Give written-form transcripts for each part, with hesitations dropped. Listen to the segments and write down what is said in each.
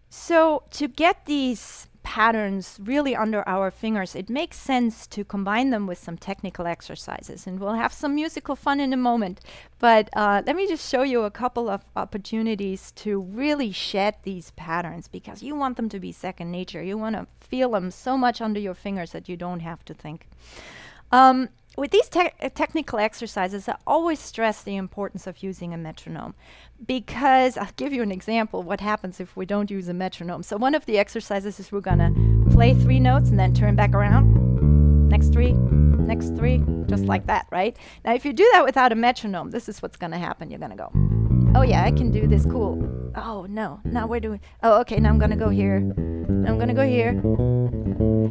So to get these patterns really under our fingers, it makes sense to combine them with some technical exercises. And we'll have some musical fun in a moment. But let me just show you a couple of opportunities to really shed these patterns, because you want them to be second nature. You want to feel them so much under your fingers that you don't have to think. With these technical exercises, I always stress the importance of using a metronome, because I'll give you an example what happens if we don't use a metronome. So one of the exercises is we're going to play 3 notes and then turn back around. Next 3, next 3, just like that, right? Now, if you do that without a metronome, this is what's going to happen. You're going to go, oh yeah, I can do this, cool. Oh no, now we're doing, oh okay, now I'm going to go here. Now I'm going to go here.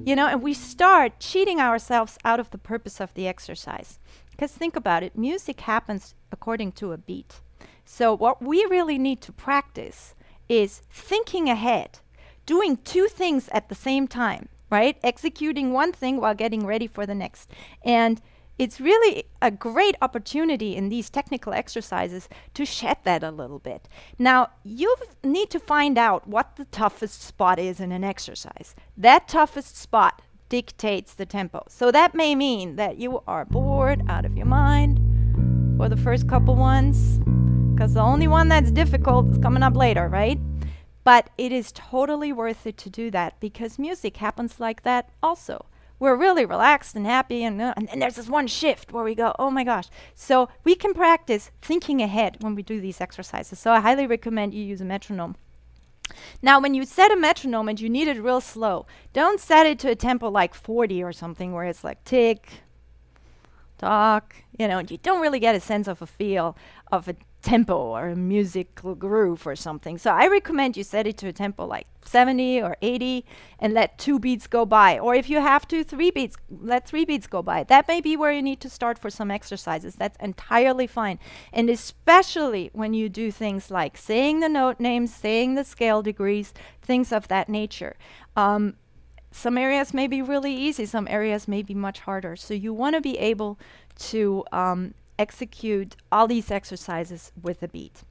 You know, and we start cheating ourselves out of the purpose of the exercise. Because think about it, music happens according to a beat. So what we really need to practice is thinking ahead, doing 2 things at the same time, right? Executing one thing while getting ready for the next. And it's really a great opportunity in these technical exercises to shed that a little bit. Now, you need to find out what the toughest spot is in an exercise. That toughest spot dictates the tempo. So that may mean that you are bored out of your mind for the first couple ones, because the only one that's difficult is coming up later, right? But it is totally worth it to do that, because music happens like that also. We're really relaxed and happy, and then there's this one shift where we go, oh my gosh. So we can practice thinking ahead when we do these exercises. So I highly recommend you use a metronome. Now, when you set a metronome and you need it real slow, don't set it to a tempo like 40 or something, where it's like tick, tock, and you don't really get a sense of a feel of a tempo or a musical groove or something. So I recommend you set it to a tempo like 70 or 80 and let 2 beats go by. Or if you have to, 3 beats, let 3 beats go by. That may be where you need to start for some exercises. That's entirely fine. And especially when you do things like saying the note names, saying the scale degrees, things of that nature. Some areas may be really easy, some areas may be much harder. So you want to be able to execute all these exercises with a beat.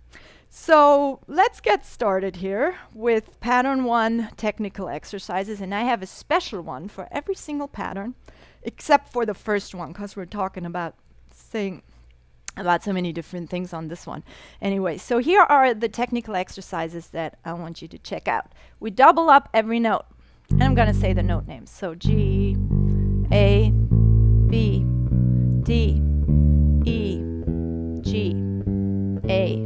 So let's get started here with pattern 1 technical exercises, and I have a special one for every single pattern except for the first one, because we're talking about saying about so many different things on this one. Anyway, so here are the technical exercises that I want you to check out. We double up every note, and I'm going to say the note names. So G, A, B, D, E, G, A,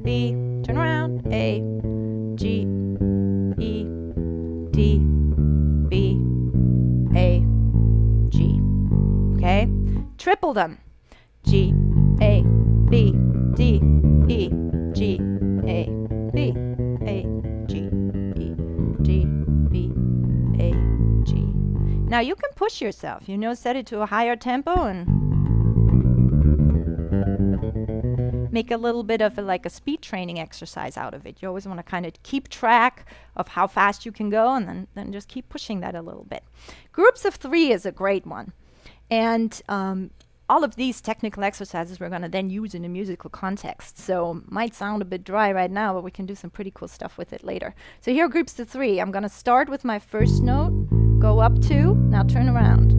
B, turn around, A, G, E, D, B, A, G. Okay? Triple them. G, A, B, D, E, G, A, B, A, G, E, G, B, A, G. Now you can push yourself, set it to a higher tempo and make a little bit of like a speed training exercise out of it. You always want to kind of keep track of how fast you can go, and then just keep pushing that a little bit. Groups of 3 is a great one. And all of these technical exercises we're going to then use in a musical context. So might sound a bit dry right now, but we can do some pretty cool stuff with it later. So here are groups of 3. I'm going to start with my first note, go up 2, now turn around.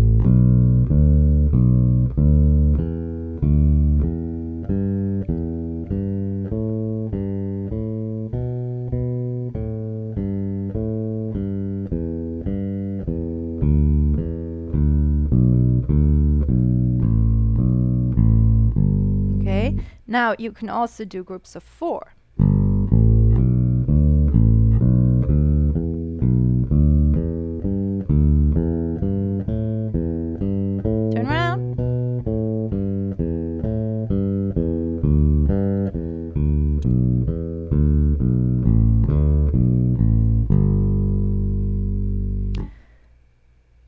Now you can also do groups of 4. Turn around.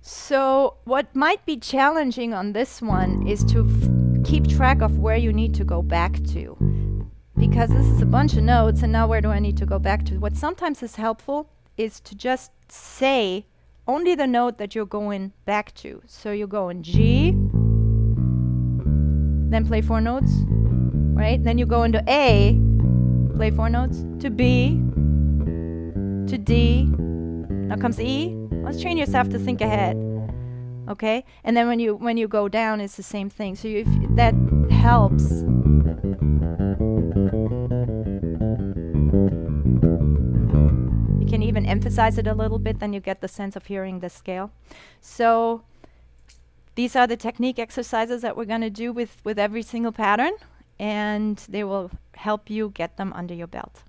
So what might be challenging on this one is to keep track of where you need to go back to, because this is a bunch of notes, and now where do I need to go back to? What sometimes is helpful is to just say only the note that you're going back to. So you go in G, then play 4 notes, right? Then you go into A, play 4 notes, to B, to D. Now comes E. Let's train yourself to think ahead. Okay, and then when you go down, it's the same thing. So if that helps. You can even emphasize it a little bit, then you get the sense of hearing the scale. So these are the technique exercises that we're going to do with every single pattern, and they will help you get them under your belt.